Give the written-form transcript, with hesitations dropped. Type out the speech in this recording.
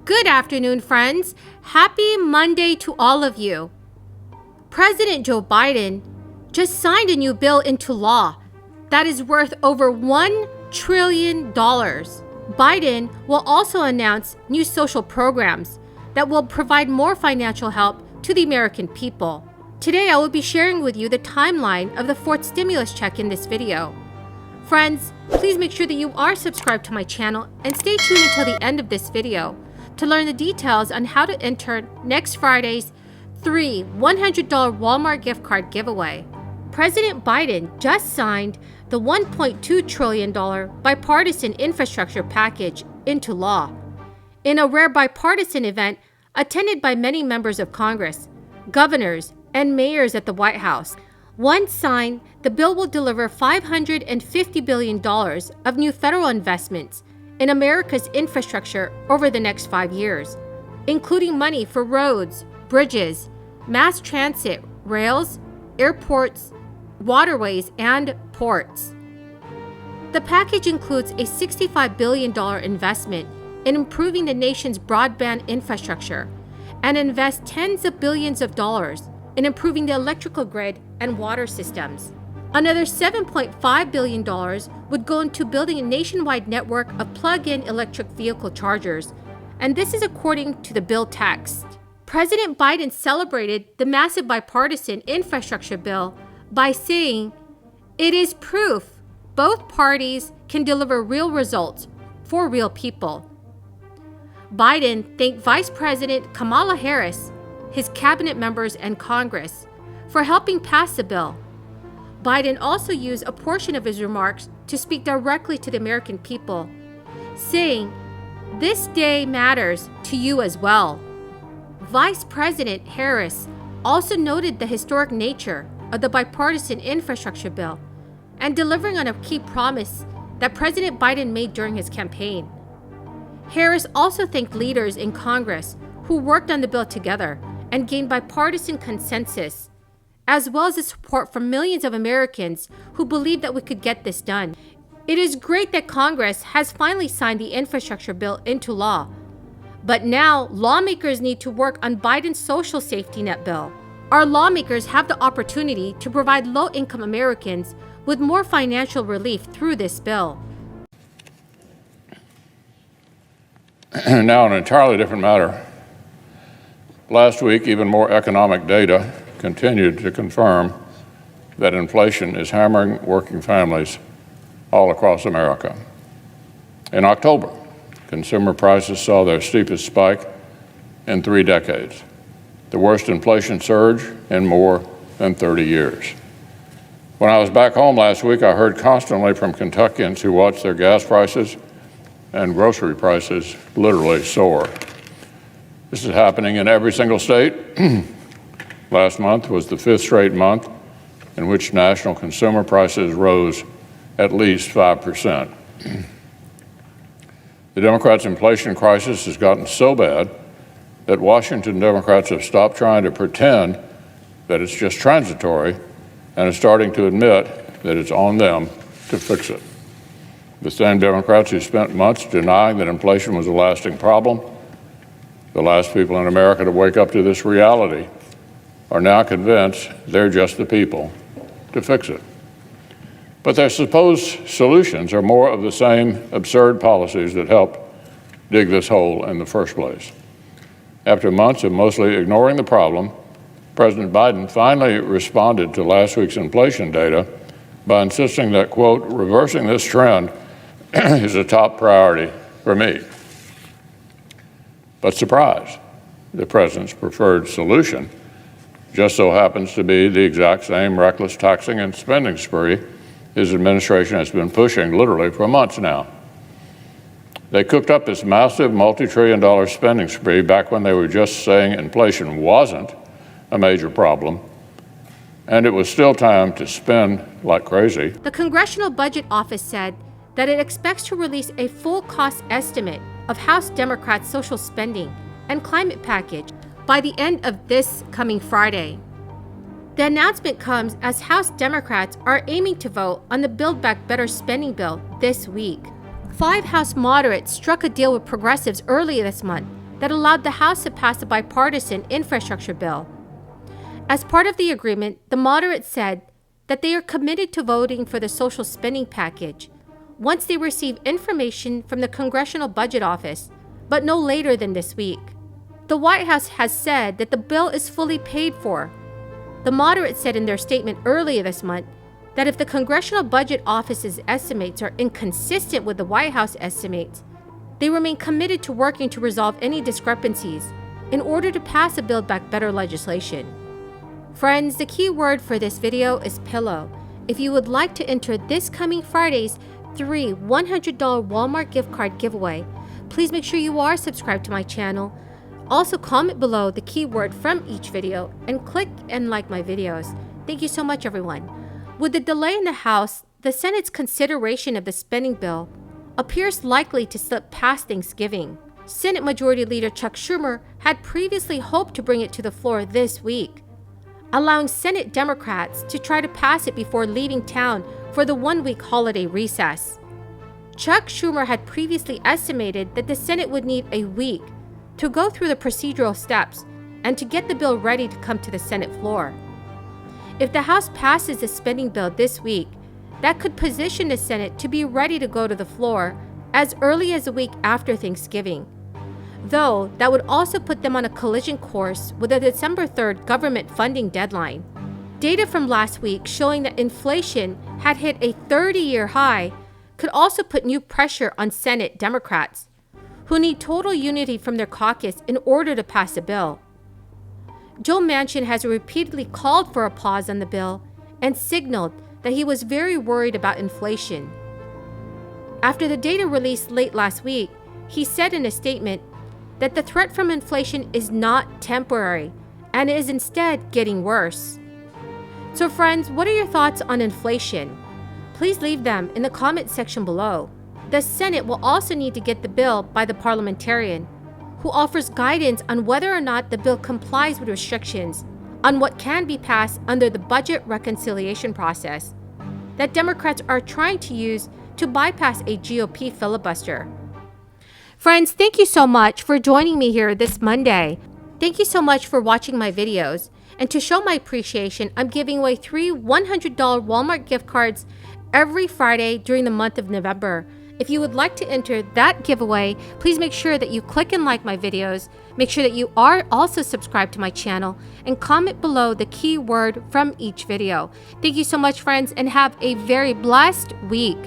Good afternoon, friends. Happy Monday to all of you. President Joe Biden just signed a new bill into law that is worth over $1 trillion. Biden will also announce new social programs that will provide more financial help to the American people. Today, I will be sharing with you the timeline of the fourth stimulus check in this video. Friends, please make sure that you are subscribed to my channel and stay tuned until the end of this video to learn the details on how to enter next Friday's $100 Walmart gift card giveaway. President Biden just signed the $1.2 trillion bipartisan infrastructure package into law in a rare bipartisan event attended by many members of Congress, governors, and mayors at the White House. Once signed, the bill will deliver $550 billion of new federal investments in America's infrastructure over the next 5 years, including money for roads, bridges, mass transit, rails, airports, waterways, and ports. The package includes a $65 billion investment in improving the nation's broadband infrastructure and invests tens of billions of dollars in improving the electrical grid and water systems. Another $7.5 billion would go into building a nationwide network of plug-in electric vehicle chargers, and this is according to the bill text. President Biden celebrated the massive bipartisan infrastructure bill by saying, "It is proof both parties can deliver real results for real people." Biden thanked Vice President Kamala Harris, his cabinet members, and Congress for helping pass the bill. Biden also used a portion of his remarks to speak directly to the American people, saying, "This day matters to you as well." Vice President Harris also noted the historic nature of the bipartisan infrastructure bill and delivering on a key promise that President Biden made during his campaign. Harris also thanked leaders in Congress who worked on the bill together and gained bipartisan consensus, as well as the support from millions of Americans who believe that we could get this done. It is great that Congress has finally signed the infrastructure bill into law, but now lawmakers need to work on Biden's social safety net bill. Our lawmakers have the opportunity to provide low-income Americans with more financial relief through this bill. Now, an entirely different matter. Last week, even more economic data continued to confirm that inflation is hammering working families all across America. In October, consumer prices saw their steepest spike in 3 decades, the worst inflation surge in more than 30 years. When I was back home last week, I heard constantly from Kentuckians who watched their gas prices and grocery prices literally soar. This is happening in every single state. Last month was the 5th straight month in which national consumer prices rose at least 5%. The Democrats' inflation crisis has gotten so bad that Washington Democrats have stopped trying to pretend that it's just transitory and are starting to admit that it's on them to fix it. The same Democrats who spent months denying that inflation was a lasting problem, the last people in America to wake up to this reality, are now convinced they're just the people to fix it. But their supposed solutions are more of the same absurd policies that helped dig this hole in the first place. After months of mostly ignoring the problem, President Biden finally responded to last week's inflation data by insisting that, quote, "reversing this trend is a top priority for me." But surprise, the president's preferred solution just so happens to be the exact same reckless taxing and spending spree his administration has been pushing literally for months now. They cooked up this massive multi-trillion-dollar spending spree back when they were just saying inflation wasn't a major problem, and it was still time to spend like crazy. The Congressional Budget Office said that it expects to release a full cost estimate of House Democrats' social spending and climate package by the end of this coming Friday. The announcement comes as House Democrats are aiming to vote on the Build Back Better spending bill this week. 5 House moderates struck a deal with progressives earlier this month that allowed the House to pass a bipartisan infrastructure bill. As part of the agreement, the moderates said that they are committed to voting for the social spending package once they receive information from the Congressional Budget Office, but no later than this week. The White House has said that the bill is fully paid for. The moderates said in their statement earlier this month that if the Congressional Budget Office's estimates are inconsistent with the White House estimates, they remain committed to working to resolve any discrepancies in order to pass a Build Back Better legislation. Friends, the key word for this video is pillow. If you would like to enter this coming Friday's 3 $100 Walmart gift card giveaway, please make sure you are subscribed to my channel. Also, comment below the keyword from each video and click and like my videos. Thank you so much, everyone. With the delay in the House, the Senate's consideration of the spending bill appears likely to slip past Thanksgiving. Senate Majority Leader Chuck Schumer had previously hoped to bring it to the floor this week, allowing Senate Democrats to try to pass it before leaving town for the one-week holiday recess. Chuck Schumer had previously estimated that the Senate would need a week to go through the procedural steps and to get the bill ready to come to the Senate floor. If the House passes the spending bill this week, that could position the Senate to be ready to go to the floor as early as a week after Thanksgiving. Though, that would also put them on a collision course with the December 3rd government funding deadline. Data from last week showing that inflation had hit a 30-year high could also put new pressure on Senate Democrats, who need total unity from their caucus in order to pass the bill. Joe Manchin has repeatedly called for a pause on the bill and signaled that he was very worried about inflation. After the data released late last week, he said in a statement that the threat from inflation is not temporary and is instead getting worse. So friends, what are your thoughts on inflation? Please leave them in the comment section below. The Senate will also need to get the bill by the parliamentarian, who offers guidance on whether or not the bill complies with restrictions on what can be passed under the budget reconciliation process that Democrats are trying to use to bypass a GOP filibuster. Friends, thank you so much for joining me here this Monday. Thank you so much for watching my videos. And to show my appreciation, I'm giving away 3 $100 Walmart gift cards every Friday during the month of November. If you would like to enter that giveaway, please make sure that you click and like my videos. Make sure that you are also subscribed to my channel and comment below the keyword from each video. Thank you so much, friends, and have a very blessed week.